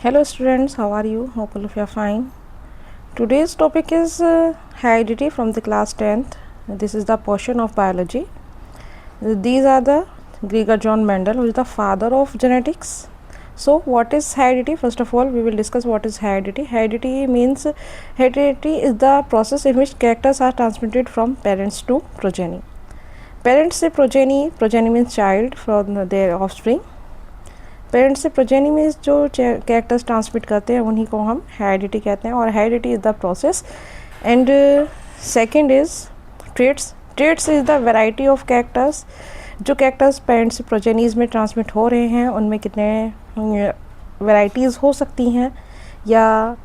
Hello students, how are you? Hope all of you are fine. Today's topic is heredity from the class 10th. This is the portion of biology. These are the Gregor John Mendel, who is the father of genetics. So what is heredity? First of all, we will discuss what is heredity. Heredity is the process in which characters are transmitted from parents to progeny. Parents से progeny means child from their offspring. Parents से progeny में जो characters transmit करते हैं उन्हीं को हम heredity कहते हैं और heredity is the process. And second is traits. Traits is the variety of characters. जो कैरेक्टर्स पेरेंट्स से प्रोजेनीज़ में ट्रांसमिट हो रहे हैं उनमें कितने वैरायटीज़ हो सकती हैं या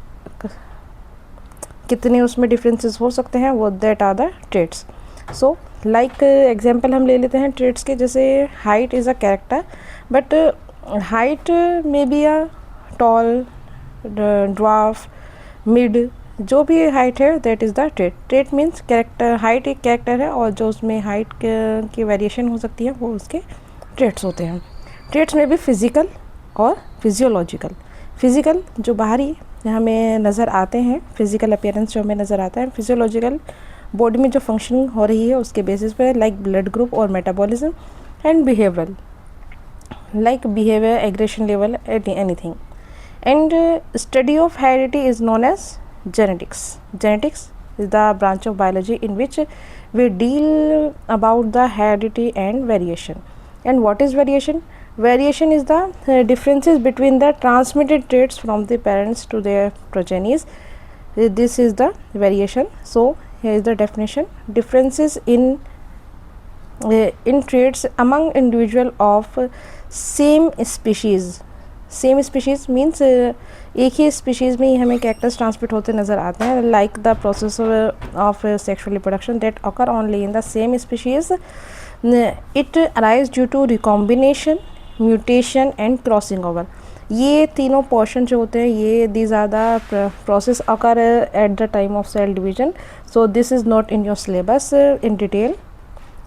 कितने उसमें डिफरेंसेस हो सकते हैं, वो that are the traits. So like example हम ले लेते हैं ट्रेट्स के. जैसे height is a character, but height में be a tall, dwarf, mid, जो भी हाइट है that is the trait. Trait means character. Height एक कैरेक्टर है और जो उसमें हाइट की वेरिएशन हो सकती है वो उसके ट्रेट्स होते हैं. ट्रेट्स में भी फिज़िकल और फिजियोलॉजिकल. फिज़िकल जो बाहरी हमें नज़र आते हैं, फिज़िकल अपीयरेंस जो हमें नज़र आता है. फिजियोलॉजिकल बॉडी में जो फंक्शनिंग हो रही है उसके बेसिस पे, लाइक ब्लड ग्रुप और metabolism. And behavioural, like behavior, aggression level, anything. And study of heredity is known as genetics. Genetics is the branch of biology in which we deal about the heredity and variation. And what is variation? Variation is the differences between the transmitted traits from the parents to their progenies. This is the variation. So here is the definition. Differences in traits among individual of same species means एक ही species में ही हमें characters transmit होते नज़र आते हैं. Like the process of sexual reproduction that occur only in the same species. It arise due to recombination, mutation and crossing over. ये तीनों portion जो होते हैं ये these are the process occur at the time of cell division. So this is not in your syllabus in detail.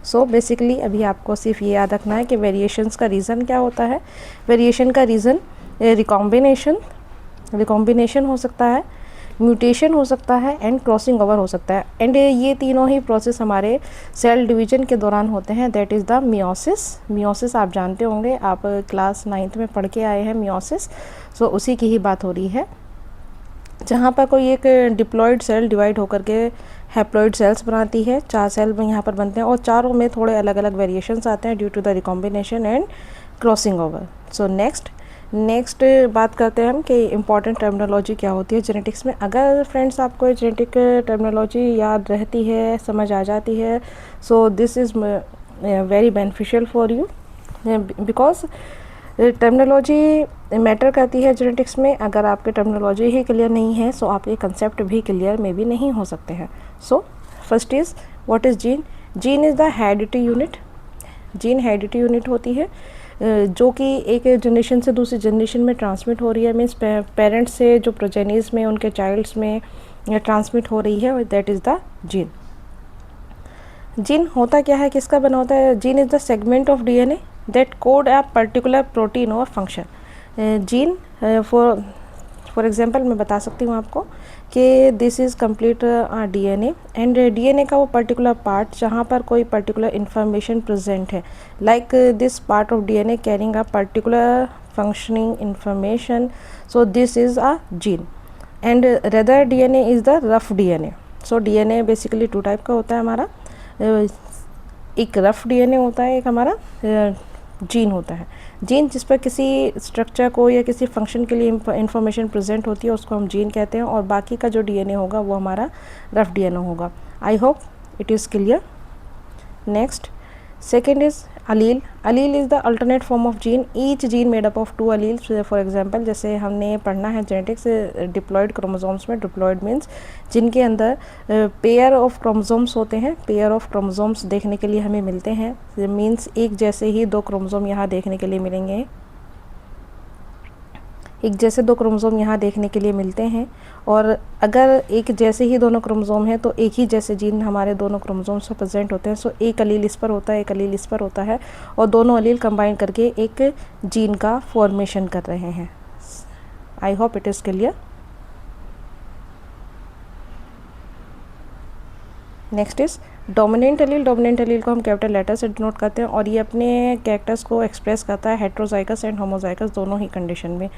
So basically अभी आपको सिर्फ ये याद रखना है कि वेरिएशंस का रीज़न क्या होता है. वेरिएशन का रीज़न रिकॉम्बिनेशन हो सकता है, म्यूटेशन हो सकता है एंड क्रॉसिंग ओवर हो सकता है. एंड ये तीनों ही प्रोसेस हमारे सेल डिवीजन के दौरान होते हैं. That is the meiosis. Meiosis आप जानते होंगे, आप क्लास 9th में पढ़ के आए हैं मियोसिस. सो उसी की ही बात हो रही है जहाँ पर कोई एक डिप्लॉयड सेल डिवाइड होकर के हैप्लॉइड सेल्स बनाती है. 4 सेल में यहाँ पर बनते हैं और चारों में थोड़े अलग अलग वेरिएशंस आते हैं due to the recombination and crossing over. So next बात करते हैं हम कि इम्पॉर्टेंट टर्मिनोलॉजी क्या होती है जेनेटिक्स में. अगर फ्रेंड्स आपको जेनेटिक टर्मिनोलॉजी याद रहती है, समझ आ जाती है, सो this is very beneficial for you because terminology matter करती है जेनेटिक्स में. अगर आपके टर्मिनोलॉजी ही क्लियर नहीं है सो आपके कंसेप्ट भी क्लियर में भी नहीं हो सकते हैं. So first is what is gene. Gene is the heredity unit. Gene heredity unit होती है जो कि एक जनरेशन से दूसरी जनरेशन में ट्रांसमिट हो रही है. मीन्स पेरेंट्स से जो प्रोजेनीज में उनके चाइल्ड्स में ट्रांसमिट हो रही है, that is the gene. Gene होता क्या है, किसका बना होता है. Gene is the segment of DNA that code a particular protein or function. Gene for example मैं बता सकती हूँ आपको कि this is complete DNA and DNA का वो पर्टिकुलर पार्ट जहाँ पर कोई पर्टिकुलर इंफॉर्मेशन प्रेजेंट है, like this part of DNA carrying a particular functioning information. So this is a gene. And rather DNA is the rough DNA. So DNA basically 2 type का होता है हमारा. एक rough DNA होता है, एक हमारा जीन होता है. जीन जिस पर किसी स्ट्रक्चर को या किसी फंक्शन के लिए इंफॉर्मेशन प्रेजेंट होती है उसको हम जीन कहते हैं और बाकी का जो डीएनए होगा वो हमारा रफ डीएनए होगा. I hope it is clear. Next second is allele. Allele is the alternate form of gene. Each gene made up of 2 alleles. For example जैसे हमने पढ़ना है जेनेटिक्स डिप्लॉयड क्रोमोसोम्स में. डिप्लॉयड मीन्स जिनके अंदर pair of chromosomes होते हैं. Pair of chromosomes देखने के लिए हमें मिलते हैं. मीन्स एक जैसे ही 2 क्रोमोसोम यहाँ देखने के लिए मिलेंगे. एक जैसे 2 क्रोमोसोम यहाँ देखने के लिए मिलते हैं और अगर एक जैसे ही दोनों क्रोमोसोम हैं तो एक ही जैसे जीन हमारे दोनों क्रोमोसोम्स पर प्रेजेंट होते हैं. सो एक अलील इस पर होता है, एक अलील इस पर होता है और दोनों अलील कंबाइन करके एक जीन का फॉर्मेशन कर रहे हैं. आई hope it is clear. Next is dominant allele. Dominant allele को हम कैपिटल लेटर से डिनोट करते हैं और ये अपने कैरेक्टर्स को एक्सप्रेस करता है हेट्रोजाइगस एंड होमोजाइगस दोनों ही कंडीशन में।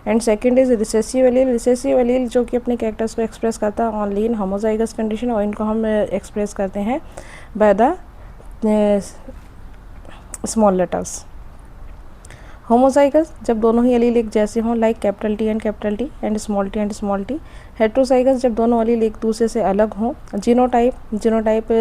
And second is recessive allele. Recessive allele जो कि अपने कैरेक्टर्स को एक्सप्रेस करता है ओनली इन होमोजाइगस कंडीशन, और इनको हम एक्सप्रेस करते हैं by the small letters. Homozygous जब दोनों ही एलील एक जैसे हों, like capital T and small T. Heterozygous जब दोनों एलील एक दूसरे से अलग हों। जीनोटाइप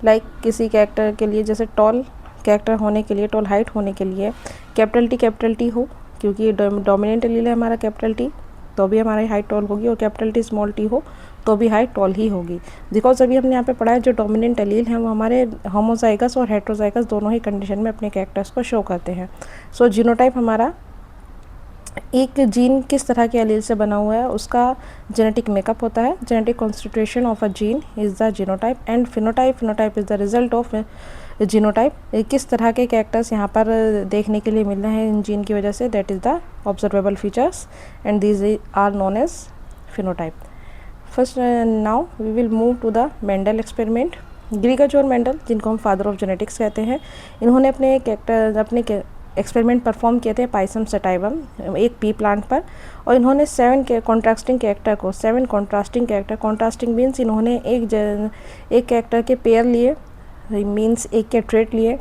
लाइक किसी कैरेक्टर के लिए, जैसे टॉल कैरेक्टर होने के लिए, टॉल हाइट होने के लिए कैपिटल टी हो, क्योंकि डोमिनेंट एलील है हमारा कैपिटल टी, तो भी हमारी हाइट टॉल होगी, और कैपिटल टी स्मॉल टी हो तो भी हाइट टॉल ही होगी। बिकॉज अभी हमने यहाँ पे पढ़ा है जो डोमिनेंट एलील हैं वो हमारे होमोजाइगस और हेट्रोजाइगस दोनों ही कंडीशन में अपने कैरेक्टर्स को शो करते हैं। सो जीनोटाइप हमारा एक जीन किस तरह के एलील से बना हुआ है उसका जेनेटिक मेकअप होता है। Genetic constitution of a gene is the genotype. And phenotype is the result of genotype. किस तरह के कैरेक्टर्स यहाँ पर देखने के लिए मिल रहे हैं इन जीन की वजह से, that is the observable features and these are known as phenotype. First now we will move to the Mendel experiment. Gregor और मेंडल, जिनको हम फादर ऑफ जेनेटिक्स कहते हैं, इन्होंने अपने एक्सपेरिमेंट परफॉर्म किए थे पाइसम सटाइवम, एक पी प्लांट पर, और इन्होंने 7 कॉन्ट्रास्टिंग कैरेक्टर, कॉन्ट्रास्टिंग मीन्स इन्होंने एक कैरेक्टर के पेयर लिए, मीन्स एक के ट्रेट लिए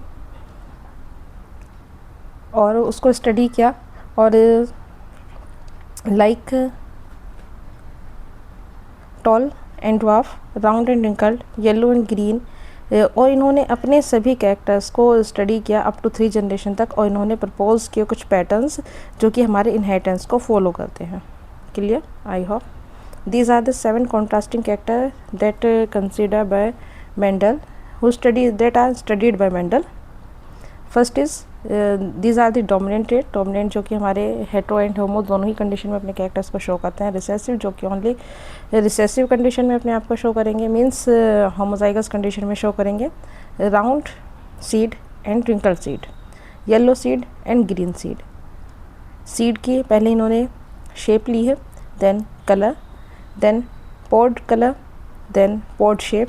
और उसको स्टडी किया, और like tall and dwarf, round and wrinkled, yellow and green, और इन्होंने अपने सभी कैरेक्टर्स को स्टडी किया अप टू 3 जनरेशन तक, और इन्होंने प्रपोज किए कुछ पैटर्न्स जो कि हमारे इनहेरिटेंस को फॉलो करते हैं। Clear? I hope these are the 7 contrasting character that consider by Mendel, who studied by Mendel. First is these are the dominant trait, dominant जो कि हमारे हेट्रो एंड होमो दोनों ही कंडीशन में अपने कैरेक्टर्स को शो करते हैं। रिसेसिव जो कि ओनली रिसेसिव कंडीशन में अपने आप को शो करेंगे, मीन्स होमोजाइगस कंडीशन में शो करेंगे। Round seed and twinkle seed, yellow seed and green seed. Seed की पहले इन्होंने शेप ली है, then colour, then pod colour, then pod shape,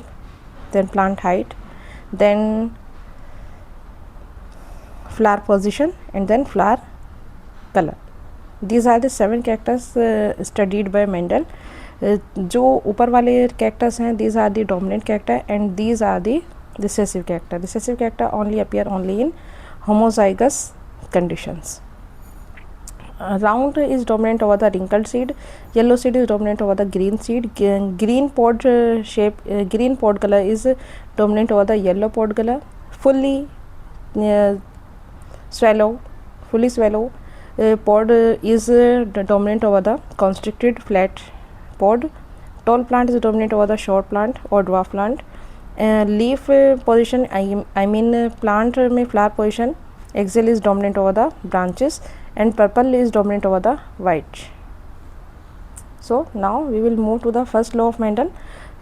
then plant height, then flower position and then flower color. These are the 7 characters studied by Mendel. जो ऊपर वाले characters हैं, these are the dominant character and these are the recessive character. Recessive character only appear only in homozygous conditions. Round is dominant over the wrinkled seed, yellow seed is dominant over the green seed, green pod shape, green pod color is dominant over the yellow pod color, fully swallow pod is dominant over the constricted flat pod. Tall plant is dominant over the short plant or dwarf plant. Leaf position, I mean plant में flower position, axil is dominant over the branches and purple is dominant over the white. So now we will move to the first law of Mendel.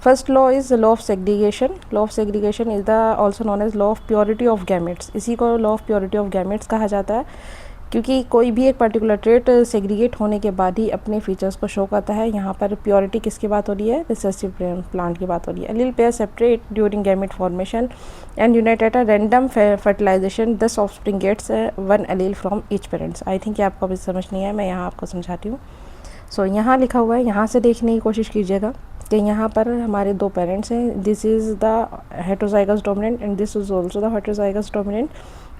First law is the law of segregation. Law of segregation is the also known as law of purity of gametes. इसी को law of purity of gametes कहा जाता है, क्योंकि कोई भी एक particular trait segregate होने के बाद ही अपने फीचर्स को शो करता है। यहाँ पर प्योरिटी किसकी बात हो रही है? रिसेसिव प्लांट की बात हो रही है। Allele pair separate during gamete formation and unite at a random fertilisation, thus offspring gets 1 allele from each parents. I think आपको अभी समझ नहीं है, मैं यहाँ आपको समझाती हूँ। सो यहाँ लिखा हुआ है, यहाँ से देखने की कोशिश कीजिएगा कि यहाँ पर हमारे 2 पेरेंट्स हैं। This is the heterozygous dominant and this is also the heterozygous dominant.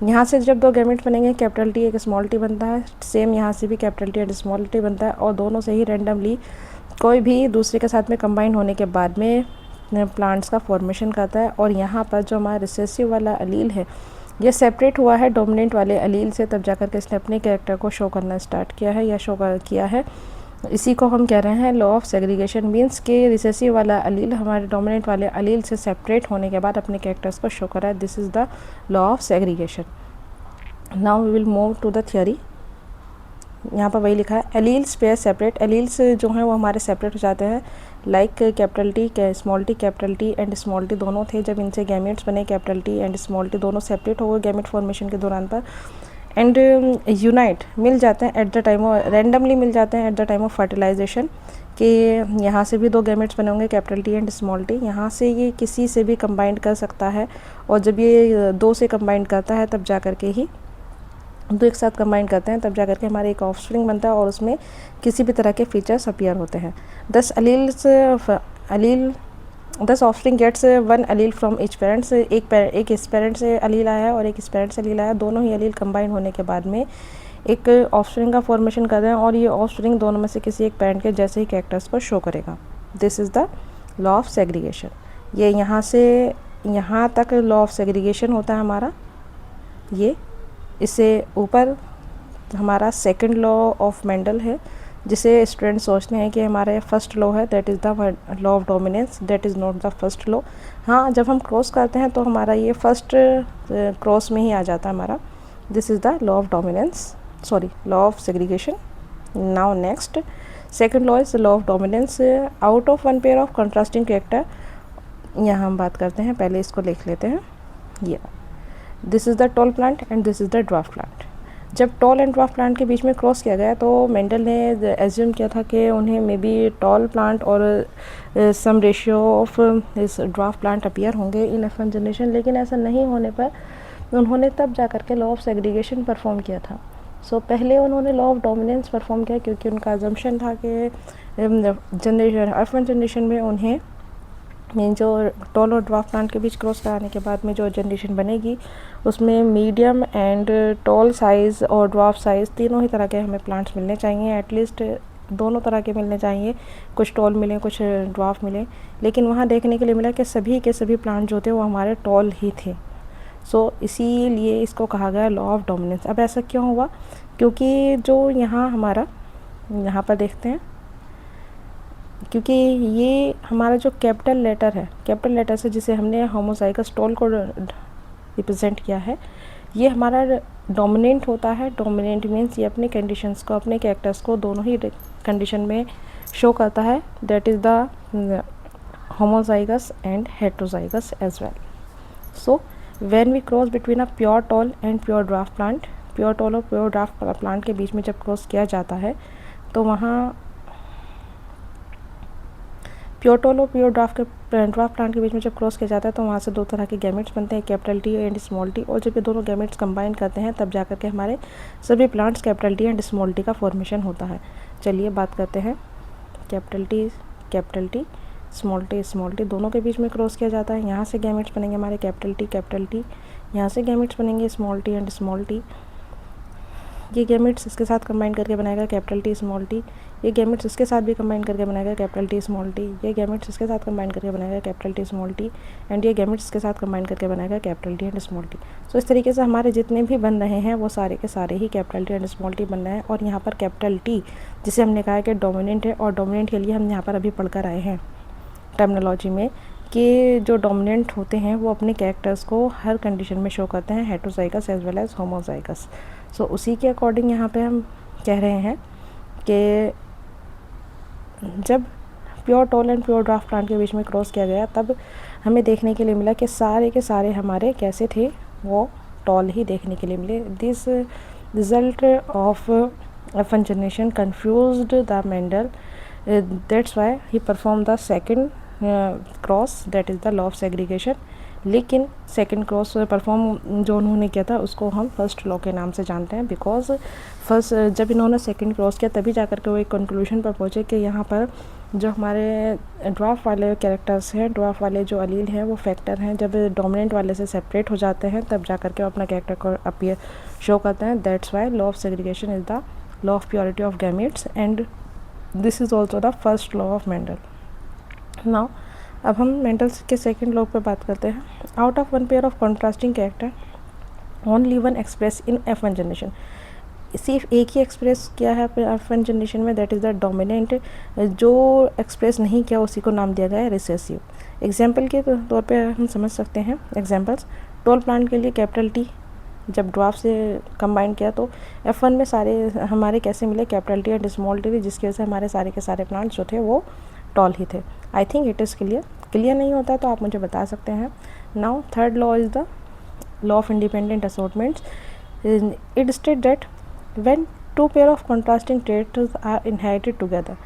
यहाँ से जब 2 गैमेट्स बनेंगे, कैपिटल टी एक स्मॉल टी बनता है, सेम यहाँ से भी capital T and small T बनता है, और दोनों से ही रैंडमली कोई भी दूसरे के साथ में कंबाइन होने के बाद में प्लांट्स का फॉर्मेशन करता है। और यहाँ पर जो हमारा रिसेसिव वाला अलील है, ये सेपरेट हुआ है डोमिनेंट वाले अलील से, तब जाकर के इसने अपने कैरेक्टर को शो करना स्टार्ट किया है या शो किया है। इसी को हम कह रहे हैं लॉ ऑफ सेग्रीगेशन। मीन्स के रिसेसिव वाला अलील हमारे डोमिनेंट वाले अलील से सेपरेट होने के बाद अपने कैरेक्टर्स को शो करा है। This is the law of segregation. Now we will move to the theory. यहाँ पर वही लिखा है, एलील्स पेयर सेपरेट। एलील्स जो हैं वो हमारे सेपरेट हो जाते हैं, like capital T, small T, capital T and small T दोनों थे। जब इनसे गैमेट्स बने, capital T and small T दोनों सेपरेट हो गए गैमेट फॉर्मेशन के दौरान पर। एंड यूनाइट मिल जाते हैं at the time of, randomly मिल जाते हैं at the time of fertilisation, कि यहाँ से भी दो गैमेट्स बने होंगे capital T and small T, यहाँ से ये किसी से भी कंबाइंड कर सकता है, और जब ये दो से कंबाइंड करता है तब जा कर के ही, दो एक साथ कंबाइन करते हैं तब जा कर के हमारे एक ऑफस्प्रिंग बनता है और उसमें किसी भी तरह के फीचर्स अपीयर होते हैं। 10 offspring gets one allele from each parents, एक इस पेरेंट से अलील आया है और एक इस पेरेंट से अलील आया है, दोनों ही अलील कंबाइन होने के बाद में एक ऑफस्प्रिंग का फॉर्मेशन कर रहे हैं, और ये ऑफस्प्रिंग दोनों में से किसी एक पेरेंट के जैसे ही कैरेक्टर्स को शो करेगा। This is the law of segregation. ये यहाँ से यहाँ तक लॉ ऑफ सेग्रीगेशन होता है हमारा। ये इससे ऊपर हमारा सेकंड लॉ ऑफ मेंडल है, जिसे स्टूडेंट सोचते हैं कि हमारा फर्स्ट लॉ है, that is the law of dominance, that is not the first law. हाँ, जब हम क्रॉस करते हैं तो हमारा ये फर्स्ट क्रॉस में ही आ जाता है हमारा। This is the law of dominance, sorry law of segregation. Now next second law is law of dominance. Out of one pair of contrasting character, यहाँ हम बात करते हैं, पहले इसको लिख लेते हैं। ये this is the tall plant and this is the dwarf plant. जब टॉल एंड ड्वार्फ प्लांट के बीच में क्रॉस किया गया तो मेंडल ने एज्यूम किया था कि उन्हें मे बी टॉल प्लांट और सम रेशियो ऑफ इस ड्वार्फ प्लांट अपीयर होंगे इन F1 जनरेशन, लेकिन ऐसा नहीं होने पर उन्होंने तब जा कर के लॉ ऑफ सेग्रीगेशन परफॉर्म किया था। सो पहले उन्होंने लॉ ऑफ डोमिनेंस परफॉर्म किया, क्योंकि उनका अजम्पशन था कि जनरेशन F1 जनरेशन में उन्हें जो टॉल और ड्वार्फ प्लांट के बीच क्रॉस कराने के बाद में जो जनरेशन बनेगी उसमें मीडियम एंड टॉल साइज़ और ड्वार्फ साइज़ तीनों ही तरह के हमें प्लांट्स मिलने चाहिए, एटलीस्ट दोनों तरह के मिलने चाहिए, कुछ टॉल मिले कुछ ड्वार्फ मिले। लेकिन वहाँ देखने के लिए मिला कि सभी के सभी प्लांट जो थे वो हमारे टॉल ही थे। सो इसीलिए इसको कहा गया लॉ ऑफ डोमिनेंस। अब ऐसा क्यों हुआ? क्योंकि जो यहाँ हमारा यहाँ पर देखते हैं, क्योंकि ये हमारा जो कैपिटल लेटर है, कैपिटल लेटर से जिसे हमने होमोजाइगस टॉल को रिप्रेजेंट किया है, ये हमारा डोमिनेंट होता है। डोमिनेंट मीन्स ये अपने कंडीशंस को, अपने कैरेक्टर्स को दोनों ही कंडीशन में शो करता है, that is the homozygous and heterozygous as well. So when we cross between a pure tall and pure dwarf plant, pure tall और प्योर ड्वार्फ प्लांट के बीच में जब क्रॉस किया जाता है तो वहाँ प्योर टॉल और प्योर ड्वार्फ प्लांट के बीच में जब क्रॉस किया जाता है तो वहाँ से दो तरह के गैमेट्स बनते हैं, capital T and small T, और जब ये दोनों गैमेट्स कंबाइन करते हैं तब जा कर के हमारे सभी plants capital T and small T का फॉर्मेशन होता है। चलिए बात करते हैं, कैपिटल टी स्मॉल टी दोनों के बीच में क्रॉस किया जाता है। यहाँ से गैमेट्स बनेंगे हमारे कैपिटल टी, यहाँ से गैमेट्स बनेंगे small T and small T. ये गैमेट्स इसके साथ कंबाइन करके बनाएगा कैपिटल टी स्मॉल टी, ये गैमेट्स इसके साथ भी कंबाइन करके बनाएगा कैपिटल टी स्मॉल टी, ये गैमेट्स इसके साथ कंबाइन करके बनाएगा capital T small T, and ये गैमेट्स इसके साथ कंबाइन करके बनाएगा capital T and small T. So इस तरीके से हमारे जितने भी बन रहे हैं वो सारे के सारे ही capital T and small T बन रहे हैं। और यहाँ पर कैपिटल टी जिसे हमने कहा है कि डोमिनेंट है, और डोमिनेंट के लिए हम यहाँ पर अभी पढ़कर आए हैं टर्मिनोलॉजी में कि जो डोमिनेंट होते हैं वो अपने कैरेक्टर्स को हर कंडीशन में शो करते हैं, heterozygous as well as homozygous. So उसी के अकॉर्डिंग यहाँ पे हम कह रहे हैं कि जब pure tall and pure dwarf plant के बीच में क्रॉस किया गया तब हमें देखने के लिए मिला कि सारे के सारे हमारे कैसे थे, वो टॉल ही देखने के लिए मिले। This result of F1 generation confused the Mendel, that's why he perform the second cross, that is the law of segregation. लेकिन सेकंड क्रॉस परफॉर्म जो उन्होंने किया था उसको हम फर्स्ट लॉ के नाम से जानते हैं, बिकॉज फर्स्ट जब इन्होंने सेकंड क्रॉस किया तभी जाकर के वो एक कंक्लूजन पर पहुँचे कि यहाँ पर जो हमारे ड्वार्फ वाले कैरेक्टर्स हैं, ड्वार्फ वाले जो अलील हैं वो फैक्टर हैं, जब डोमिनेंट वाले से सेपरेट हो जाते हैं तब जाकर के वो अपना कैरेक्टर को अपीयर शो करते हैं। That's why law of segregation is the law of purity of gametes and this is also the first law of Mendel. Now अब हम मेंडल के सेकंड लॉ पर बात करते हैं। Out of one pair of contrasting character only one express in F1 generation, सिर्फ एक ही express किया है F1 जनरेशन में, दैट इज़ द डोमिनेंट। जो एक्सप्रेस नहीं किया उसी को नाम दिया गया है रिसेसिव। एग्जाम्पल के तौर पे हम समझ सकते हैं एग्जाम्पल्स, टॉल प्लांट के लिए कैपिटल टी जब ड्वार्फ से कंबाइन किया तो F1 में सारे हमारे कैसे मिले, capital T and small T, जिसकी वजह से हमारे सारे के सारे प्लांट्स जो थे वो टॉल ही थे। I think it is clear नहीं होता तो आप मुझे बता सकते हैं। Now third law is the law of independent assortments. It state that when two pair of contrasting traits are inherited together.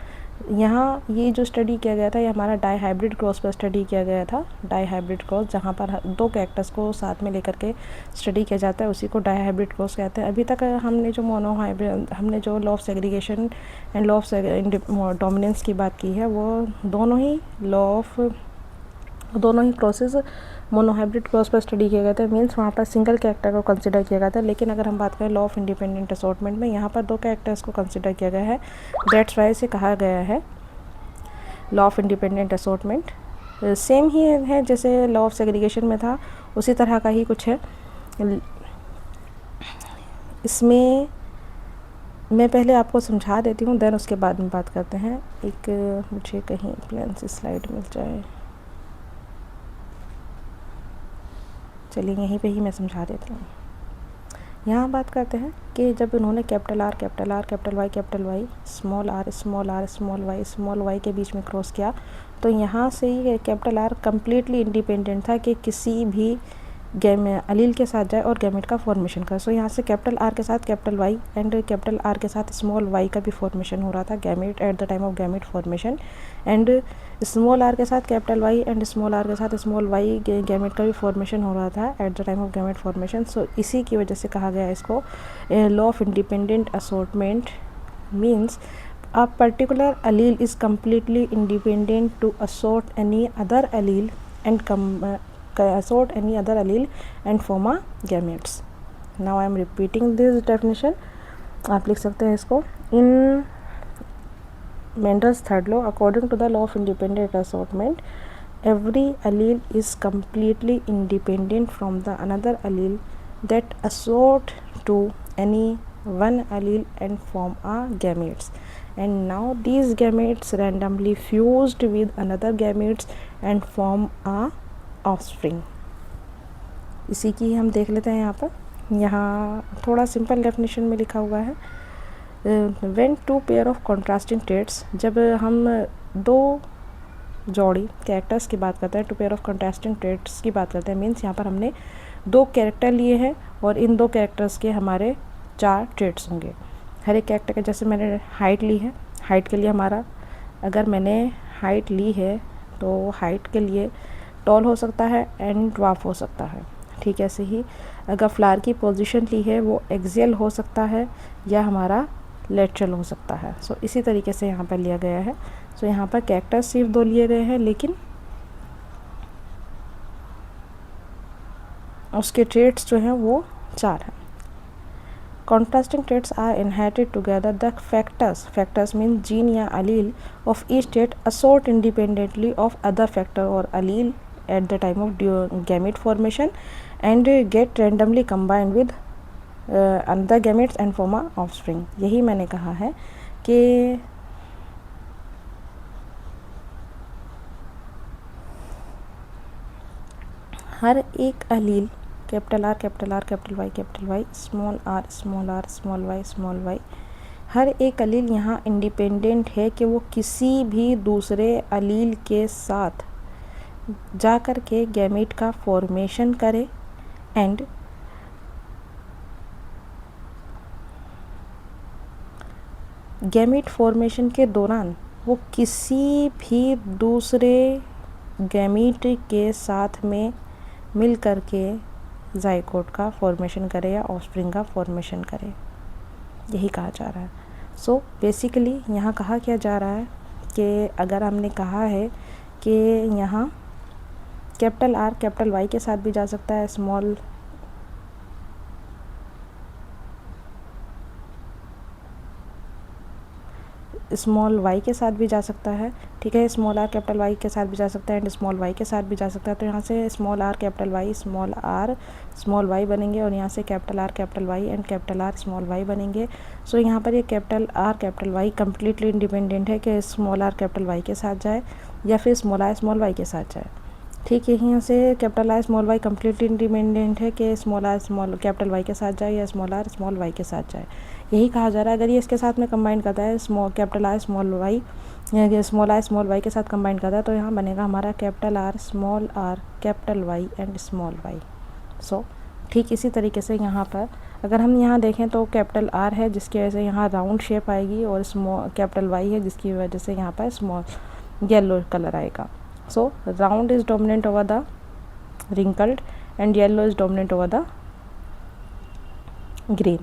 यहाँ ये जो स्टडी किया गया था ये हमारा डाई हाइब्रिड क्रॉस पर स्टडी किया गया था। डाई हाइब्रिड क्रॉस जहाँ पर दो कैरेक्टर्स को साथ में लेकर के स्टडी किया जाता है उसी को डाई हाइब्रिड क्रॉस कहते हैं। अभी तक हमने जो मोनो हाइब्रिड, हमने जो law of segregation and law of dominance की बात की है वो दोनों ही क्रॉसेस मोनोहाइब्रिड क्रॉस पर स्टडी किया गया था। मीन्स वहाँ पर सिंगल कैरेक्टर को कंसिडर किया गया था। लेकिन अगर हम बात करें लॉ ऑफ इंडिपेंडेंट असॉर्टमेंट में, यहाँ पर दो कैरेक्टर्स को कंसिडर किया गया है। दैट्स वाई से कहा गया है law of independent assortment. Same ही है जैसे लॉ ऑफ सेग्रीगेशन में था, उसी तरह का ही कुछ है। इसमें मैं पहले आपको समझा देती हूँ, देन उसके बाद में बात करते हैं। एक मुझे कहीं प्लेन सी स्लाइड मिल जाए, चलिए यहीं पे ही मैं समझा देती हूँ। यहाँ बात करते हैं कि जब उन्होंने capital R capital Y small Y के बीच में क्रॉस किया, तो यहाँ से ही कैपिटल आर कम्प्लीटली इंडिपेंडेंट था कि किसी भी अलील के साथ जाए और गैमेट का फॉर्मेशन कर। सो यहाँ से कैपिटल आर के साथ capital Y and capital R के साथ स्मॉल वाई का भी फॉर्मेशन हो रहा था gamete at the time of gamete formation, and small R के साथ capital Y and small R के साथ स्मॉल वाई गैमेट का भी फॉर्मेशन हो रहा था at the time of gamete formation. So इसी की वजह से कहा गया इसको law of independent assortment. Means a particular allele is completely independent to assort any other allele and assort any other allele and form a gametes. Now I am repeating this definition. आप लिख सकते हैं इसको। In Mendel's third law, according to the law of independent assortment, every allele is completely independent from the another allele that assort to any one allele and form a gametes. And now these gametes randomly fused with another gametes and form a offspring. इसी की हम देख लेते हैं। यहाँ पर यहाँ थोड़ा सिंपल डेफिनेशन में लिखा हुआ है, when two pair of contrasting traits, जब हम दो जोड़ी कैरेक्टर्स की बात करते हैं, two pair of contrasting traits की बात करते हैं, मीन्स यहाँ पर हमने दो कैरेक्टर लिए हैं और इन दो कैरेक्टर्स के हमारे 4 ट्रेट्स होंगे। हर एक कैरेक्टर के, जैसे मैंने हाइट ली है, हाइट के लिए हमारा, अगर मैंने हाइट ली है तो हाइट के लिए टॉल हो सकता है एंड ड्वार्फ हो सकता है। ठीक ऐसे ही अगर फ्लावर की पोजीशन ली है वो एक्सियल हो सकता है या हमारा लेटरल हो सकता है। सो इसी तरीके से यहाँ पर लिया गया है। सो यहाँ पर कैरेक्टर सिर्फ 2 लिए गए हैं लेकिन उसके ट्रेट्स जो हैं वो 4 हैं। Contrasting traits are inherited together. The factors mean gene या allele of each trait assort independently of other factor or allele at the time of gamete formation and get randomly combined with another gametes and form a offspring. यही मैंने कहा है कि हर एक allele capital R capital Y small R Y हर एक allele यहाँ इंडिपेंडेंट है कि वो किसी भी दूसरे अलील के साथ जा कर के गैमेट का फॉर्मेशन करे एंड गैमेट फॉर्मेशन के दौरान वो किसी भी दूसरे गैमेट के साथ में मिल कर के ज़ाइगोट का फॉर्मेशन करे या ऑफस्प्रिंग का फॉर्मेशन करे, यही कहा जा रहा है। सो बेसिकली यहाँ कहा क्या जा रहा है कि अगर हमने कहा है कि यहाँ कैपिटल आर कैपिटल वाई के साथ भी जा सकता है, स्मॉल वाई के साथ भी जा सकता है। ठीक है, स्मॉल आर कैपिटल वाई के साथ भी जा सकता है एंड स्मॉल वाई के साथ भी जा सकता है। तो यहाँ से small R capital Y small R small Y बनेंगे और यहाँ से capital R capital Y and capital R small Y बनेंगे। सो यहाँ पर ये capital R capital Y completely independent है कि स्मॉल आर कैपिटल वाई के साथ जाए या फिर स्मॉल आर स्मॉल वाई के साथ जाए। ठीक है, यहाँ से capital R small Y completely independent है कि small R small capital Y के साथ जाए या स्मॉल आर स्मॉल वाई के साथ जाए, यही कहा जा रहा है। अगर ये इसके साथ में कंबाइन करता है कैपिटल आर स्मॉल वाई के साथ कंबाइन करता है तो यहाँ बनेगा हमारा capital R capital Y and small Y. So ठीक इसी तरीके से यहाँ पर अगर हम यहाँ देखें तो कैपिटल R है जिसकी वजह से यहाँ राउंड शेप आएगी, और स्मॉल कैपिटल Y है जिसकी वजह से यहाँ पर स्मॉल येलो कलर आएगा. सो round is dominant over the wrinkled and yellow is dominant over the green.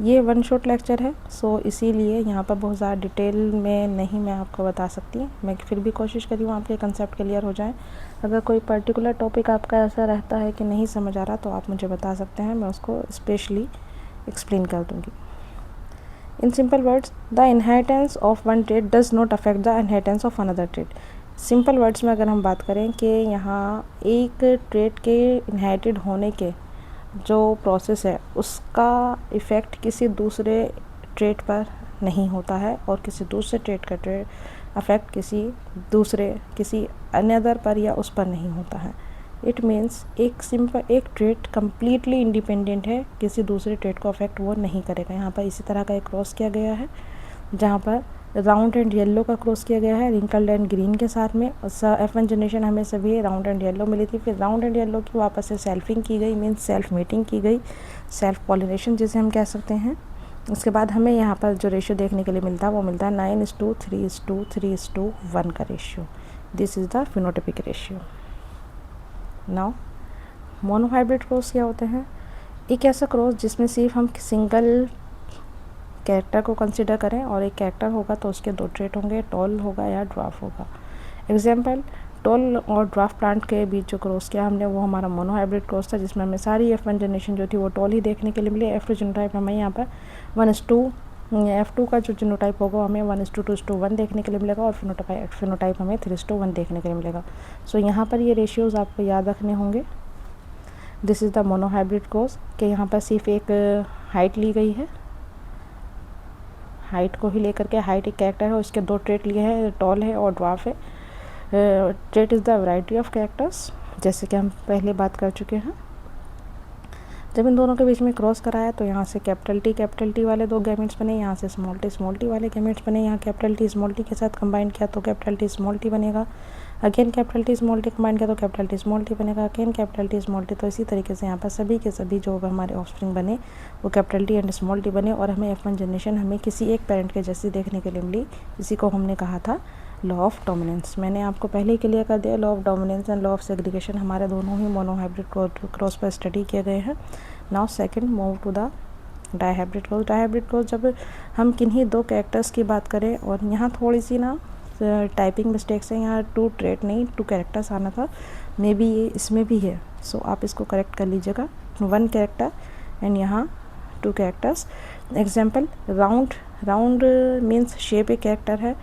ये वन शॉट लेक्चर है, सो इसीलिए यहाँ पर बहुत ज़्यादा डिटेल में नहीं मैं आपको बता सकती. मैं फिर भी कोशिश करी हूँ आपके कंसेप्ट क्लियर हो जाए. अगर कोई पर्टिकुलर टॉपिक आपका ऐसा रहता है कि नहीं समझ आ रहा तो आप मुझे बता सकते हैं, मैं उसको स्पेशली एक्सप्लेन कर दूँगी. In simple words, the inheritance of one trait does not affect the inheritance of another trait. Simple words में अगर हम बात करें कि यहाँ एक ट्रेट के इनहेरिटेड होने के जो प्रोसेस है उसका इफ़ेक्ट किसी दूसरे ट्रेट पर नहीं होता है, और किसी दूसरे ट्रेट का अफेक्ट किसी अनदर पर या उस पर नहीं होता है. इट मीन्स एक ट्रेट कम्प्लीटली इंडिपेंडेंट है, किसी दूसरे ट्रेट को अफेक्ट वो नहीं करेगा. यहाँ पर इसी तरह का एक क्रॉस किया गया है जहाँ पर राउंड एंड येलो का क्रॉस किया गया है रिंकल्ड एंड ग्रीन के साथ में. F1 जनरेशन हमें सभी राउंड एंड येलो मिली थी. फिर राउंड एंड येलो की वापस से सेल्फिंग की गई, मीन्स सेल्फ मीटिंग की गई, सेल्फ पॉलिनेशन जिसे हम कह सकते हैं. उसके बाद हमें यहाँ पर जो रेशियो देखने के लिए मिलता है वो मिलता है 9:3:3:1 का ratio. This is the phenotypic ratio. Now monohybrid cross क्या होते हैं? एक ऐसा क्रॉस जिसमें सिर्फ हम सिंगल कैरेक्टर को कंसिडर करें, और एक कैरेक्टर होगा तो उसके दो ट्रेट होंगे, टॉल होगा या ड्वार्फ होगा. एग्जाम्पल, टॉल और ड्वार्फ प्लांट के बीच जो क्रॉस किया हमने वो हमारा मोनोहाइब्रिड क्रॉस था, जिसमें हमें सारी F1 जनरेशन जो थी वो टॉल ही देखने के लिए मिली. F2 जीनोटाइप हमें यहाँ पर 1:2, F2 का जो जीनोटाइप होगा हमें 1:2:1 देखने के लिए मिलेगा, और फिनोटाइप हमें 3:1 देखने के लिए मिलेगा. सो यहाँ पर ये रेशियोज़ आपको याद रखने होंगे. This is the monohybrid cross कि यहाँ पर सिर्फ एक हाइट ली गई है, हाइट को ही लेकर के, हाइट एक कैरेक्टर है, उसके दो ट्रेट लिए हैं, टॉल है और ड्वार्फ है. Trait is the variety of characters, जैसे कि हम पहले बात कर चुके हैं. जब इन दोनों के बीच में क्रॉस कराया तो यहाँ से कैपिटल टी वाले दो गैमेट्स बने, यहाँ से स्मॉल टी वाले गैमेट्स बने. यहाँ कैपिटल टी स्मॉल टी के साथ कंबाइन किया तो कैपिटल टी स्मॉल टी बनेगा. Again capital T small T combine किया तो कैपिटल टी स्मॉल टी बनेगा. Again capital T small T. तो इसी तरीके से यहाँ पर सभी के सभी जो हमारे ऑफस्प्रिंग बने वो capital T and small T बने, और हमें F1 जनरेशन हमें किसी एक पेरेंट के जैसी देखने के लिए मिली. इसी को हमने कहा था लॉ ऑफ डोमिनेंस. मैंने आपको पहले ही क्लियर कर दिया, law of dominance and law of segregation हमारे दोनों ही मोनोहाइब्रिड क्रॉस पर स्टडी किए गए हैं. Now second move to the dihybrid cross. Dihybrid cross जब हम किन्हीं दो कैरेक्टर्स की बात करें, और यहाँ थोड़ी सी ना टाइपिंग मिस्टेक्स है, यहाँ 2 ट्रेट नहीं 2 कैरेक्टर्स आना था, मे बी ये इसमें भी है. सो आप इसको करेक्ट कर लीजिएगा. 1 कैरेक्टर एंड यहाँ 2 characters. Example, round means shape एक कैरेक्टर है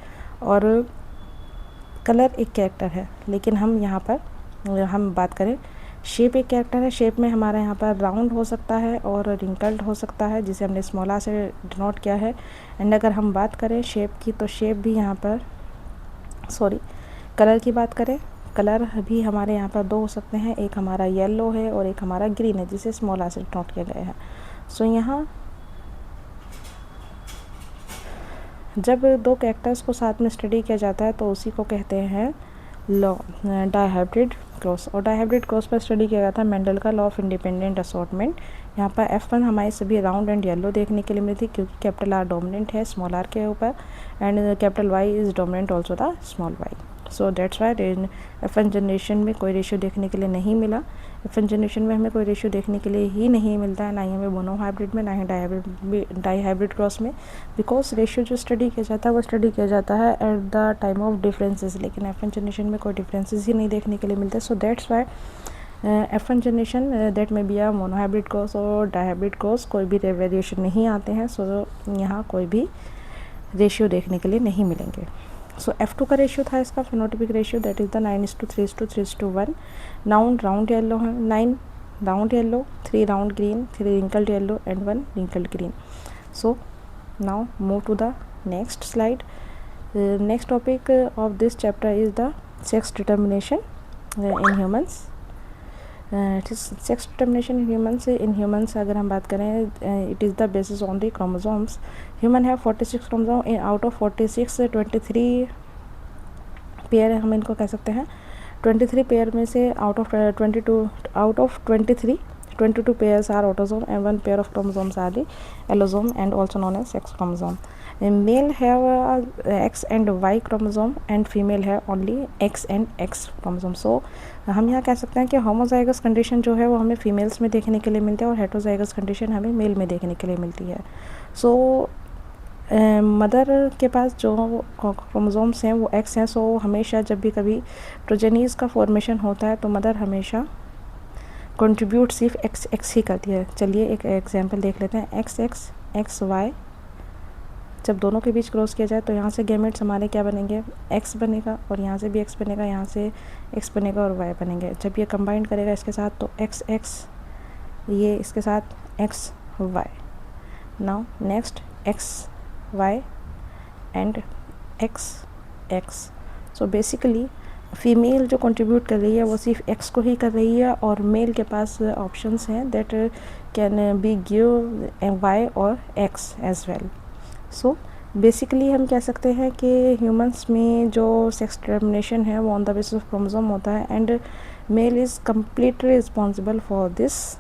और कलर एक कैरेक्टर है, लेकिन हम यहाँ पर हम बात करें शेप एक कैरेक्टर है. शेप में हमारा यहाँ पर राउंड हो सकता है और रिंकल्ड हो सकता है, जिसे हमने स्मॉल r से डिनोट किया है. एंड अगर हम बात करें शेप की तो शेप भी यहाँ पर कलर की बात करें, कलर भी हमारे यहाँ पर 2 हो सकते हैं. एक हमारा येलो है और एक हमारा ग्रीन है, जिसे स्मॉल r से डिनोट किया गया है. सो यहाँ जब 2 कैरेक्टर्स को साथ में स्टडी किया जाता है तो उसी को कहते हैं डाइहाइब्रिड क्रॉस. और डाइहाइब्रिड क्रॉस पर स्टडी किया गया था मेंडल का लॉ ऑफ इंडिपेंडेंट असॉर्टमेंट. यहाँ पर F1 हमारे सभी राउंड एंड येलो देखने के लिए मिली थी, क्योंकि कैपिटल R डोमिनेंट है स्मॉल r के ऊपर, and capital Y is dominant also the small y. So that's why F1 generation में कोई रेशियो देखने के लिए नहीं मिला. F1 जनरेशन में हमें कोई रेशियो देखने के लिए ही नहीं मिलता है, ना ही हमें मोनोहाइब्रिड में, ना ही डाइहाइब्रिड क्रॉस में, बिकॉज रेशियो जो स्टडी किया जाता है वो स्टडी किया जाता है eight the time of differences. लेकिन F1 जनरेशन में कोई डिफरेंसेस ही नहीं देखने के लिए मिलते. So that's why F1 generation that में बी मोनोहाइब्रिड क्रॉस और डाइहाइब्रिड क्रॉस कोई भी वेरिएशन नहीं आते हैं. सो यहाँ कोई भी रेशियो देखने के लिए नहीं मिलेंगे. सो F2 का रेशियो था इसका phenotypic ratio, that is the 9:3:3:1. Round yellow है, 9 round yellow, 3 round green, 3 wrinkled yellow and 1 wrinkled green. So now move to the next slide. Next topic of this chapter is the sex determination in humans. Sex determination in humans अगर हम बात करें, it is the basis on the chromosomes. Human है 46 chromosome, out of 46 23 pair हम इनको कह सकते हैं. 23 पेयर में से out of 23 22 pairs are autosome and 1 pair of chromosomes are the allosome and also known as sex chromosome. Male have X and Y chromosome and female have only X and X chromosome. So हम यहाँ कह सकते हैं कि homozygous condition जो है वो हमें फीमेल्स में देखने के लिए मिलती है और हेटरोजाइगस कंडीशन हमें मेल में देखने के लिए मिलती है. सो मदर के पास जो क्रोमोसोम्स हैं वो एक्स हैं. सो हमेशा जब भी कभी प्रोजेनीज का फॉर्मेशन होता है तो मदर हमेशा कंट्रीब्यूट सिर्फ एक्स एक्स ही करती है. चलिए एक एग्जांपल देख लेते हैं. एक्स एक्स एक्स वाई जब दोनों के बीच क्रॉस किया जाए तो यहाँ से गैमेट्स हमारे क्या बनेंगे, एक्स बनेगा और यहाँ से भी एक्स बनेगा, यहाँ से एक्स बनेगा और वाई बनेंगे. जब ये कंबाइन करेगा इसके साथ तो एक्स एक्स, ये इसके साथ X Y. Now next X Y and X X. So basically female जो कंट्रीब्यूट कर रही है वो सिर्फ एक्स को ही कर रही है और मेल के पास ऑप्शंस हैं that can be give Y और X as well. So basically हम कह सकते हैं कि ह्यूमंस में जो सेक्स डिटर्मिनेशन है वो on the basis of chromosome होता है and mail is completely responsible for this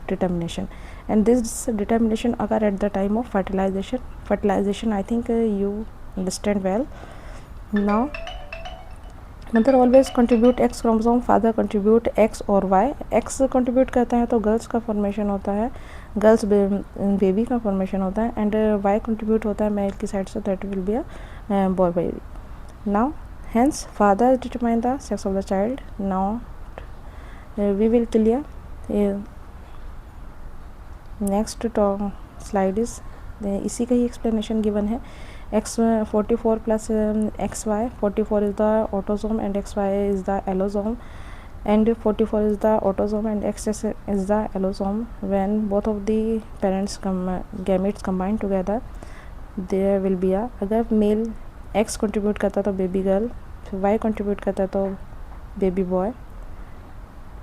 determination, and this determination occur at the time of fertilization. I think you understand well. Now mother always contribute X chromosome, father contribute X और Y. X contribute करता है तो girls का formation होता है, girls baby का formation होता है एंड Y contribute होता है मेल की साइड से, that will be a boy baby. Now hence father determine the sex of the child. Now we will clear next slide is इसी का ही एक्सप्लेनेशन गिवन है. X 44 plus X Y, 44 is the autosome and X Y is the allosome and 44 is the autosome and X is the allosome. When both of the parents gametes combine together there will be a, अगर male x contribute करता तो baby girl, Y contribute करता तो baby boy.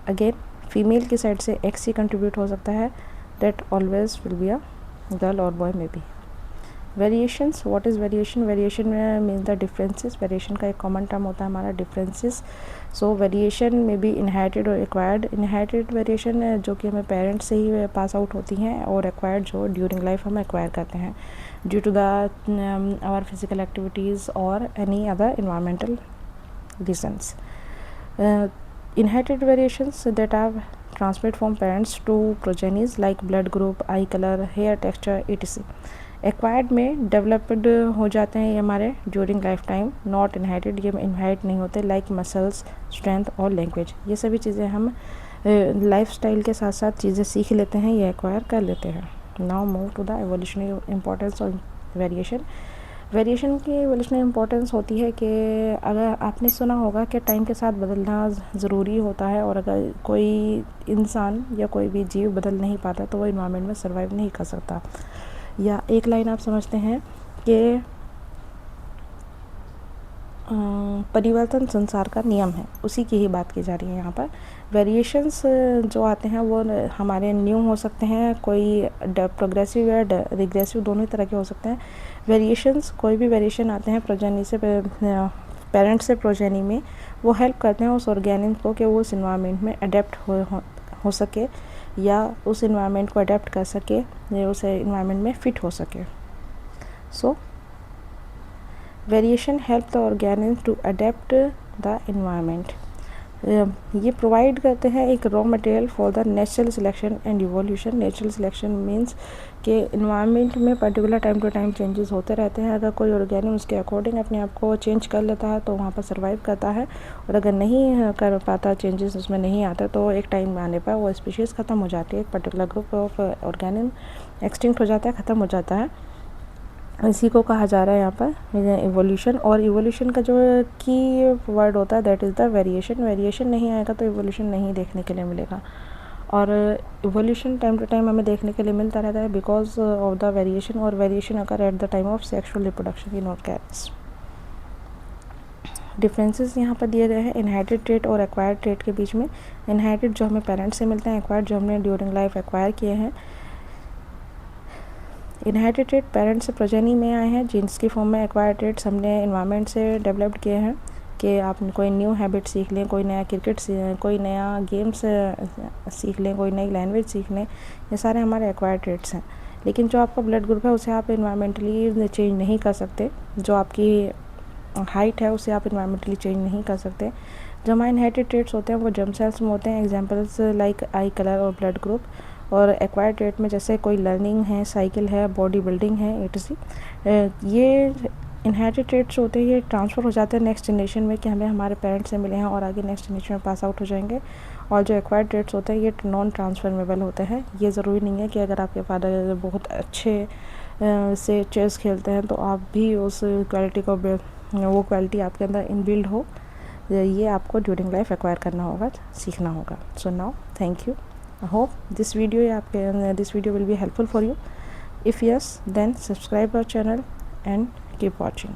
Again female की side से x ही contribute हो सकता है, that always will be a girl or boy maybe. Variations, what is variation? Variation means the differences. Variation का एक common term होता है हमारा differences. So variation may be inherited or acquired. Inherited variation जो कि हमें parents से ही pass out होती हैं और acquired जो during life हम acquire करते हैं due to the our physical activities or any other environmental reasons. Inherited variations that are transmitted from parents to progenies like blood group, eye color, hair texture etc. Acquired में developed हो जाते हैं ये हमारे during lifetime. Not inherited, ये inherit नहीं होते like muscles, strength और language. ये सभी चीज़ें हम lifestyle के साथ साथ चीज़ें सीख लेते हैं, ये acquire कर लेते हैं. Now move to the evolutionary importance of variation. Variation की एवोल्यूशनरी इम्पोर्टेंस होती है कि अगर आपने सुना होगा कि टाइम के साथ बदलना ज़रूरी होता है और अगर कोई इंसान या कोई भी जीव बदल नहीं पाता तो वो इन्वायरमेंट में सर्वाइव नहीं कर सकता. या एक लाइन आप समझते हैं कि परिवर्तन संसार का नियम है, उसी की ही बात की जा रही है यहाँ पर. वेरिएशंस जो आते हैं वो हमारे न्यू हो सकते हैं, कोई प्रोग्रेसिव या रिग्रेसिव दोनों ही तरह के हो सकते हैं. वेरिएशंस, कोई भी वेरिएशन आते हैं प्रोजेनी से पेरेंट्स से प्रोजेनी में, वो हेल्प करते हैं उस ऑर्गेनिज्म को कि वो उस इन्वायरमेंट में अडेप्ट हो सके या उस इन्वायरमेंट को अडेप्ट कर सके या उस इन्वायरमेंट में फिट हो सके. So variation help the organism to adapt the environment. ये प्रोवाइड करते हैं एक raw material for the natural selection and evolution. Natural selection means कि इन्वायरमेंट में particular time to time changes होते रहते हैं. अगर कोई ऑर्गेनिज्म उसके अकॉर्डिंग अपने आप को चेंज कर लेता है तो वहाँ पर सर्वाइव करता है, और अगर नहीं कर पाता, चेंजेस उसमें नहीं आता, तो एक टाइम आने पर वो स्पीशीज़ ख़त्म हो जाती है, एक particular group of organism extinct हो जाता है, ख़त्म हो जाता है. इसी को कहा जा रहा है यहाँ पर इवोल्यूशन. और इवोल्यूशन का जो की वर्ड होता है that is the variation. Variation नहीं आएगा तो इवोल्यूशन नहीं देखने के लिए मिलेगा, और इवोल्यूशन टाइम टू टाइम हमें देखने के लिए मिलता रहता है बिकॉज ऑफ द वेरिएशन. और variation occur at the time of sexual reproduction in organs. Differences यहाँ पर दिए गए हैं इनहेरिटेड ट्रेट और एक्वायर्ड ट्रेट के बीच में. इनहेरिटेड जो हमें पेरेंट्स से मिलते हैं, एक्वायर्ड जो हमने ड्यूरिंग लाइफ एक्वायर किए हैं. इनहेरिटेड ट्रेट पेरेंट्स से प्रोजेनी में आए हैं, जीन्स की फॉर्म में. एक्वायर्ड ट्रेट्स हमने इन्वायरमेंट से डेवलप्ड किए हैं कि आप कोई न्यू हैबिट सीख लें, कोई नया कोई नया गेम्स सीख लें, कोई नई लैंग्वेज सीख लें, ये सारे हमारे एक्वायर्ड ट्रेड्स हैं। लेकिन जो आपका ब्लड ग्रुप है उसे आप इन्वायरमेंटली चेंज नहीं कर सकते, जो आपकी हाइट है उसे आप इन्वायरमेंटली चेंज नहीं कर सकते। जो हमारे इनहेरिटेड ट्रेड्स होते हैं वो जर्म सेल्स में होते हैं, एग्जांपल्स लाइक आई कलर और ब्लड ग्रुप। और एक्वायर्ड ट्रेड में जैसे कोई लर्निंग है, साइकिल है, बॉडी बिल्डिंग है, ये इनहेरिटेड ट्रेड्स होते हैं, ये ट्रांसफ़र हो जाते हैं नेक्स्ट जनरेशन में कि हमें हमारे पेरेंट्स से मिले हैं और आगे नेक्स्ट जनरेशन में पास आउट हो जाएंगे। और जो एक्वायर्ड ट्रेड्स होते हैं ये नॉन ट्रांसफरेबल होते हैं। ये ज़रूरी नहीं है कि अगर आपके फादर बहुत अच्छे से चेस खेलते हैं तो आप भी उस क्वालिटी को वो क्वालिटी आपके अंदर इनबिल्ड हो। ये आपको ड्यूरिंग लाइफ एक्वायर करना होगा, सीखना होगा। So now thank you. I hope this video will be helpful for you. If yes, then subscribe our channel and keep watching.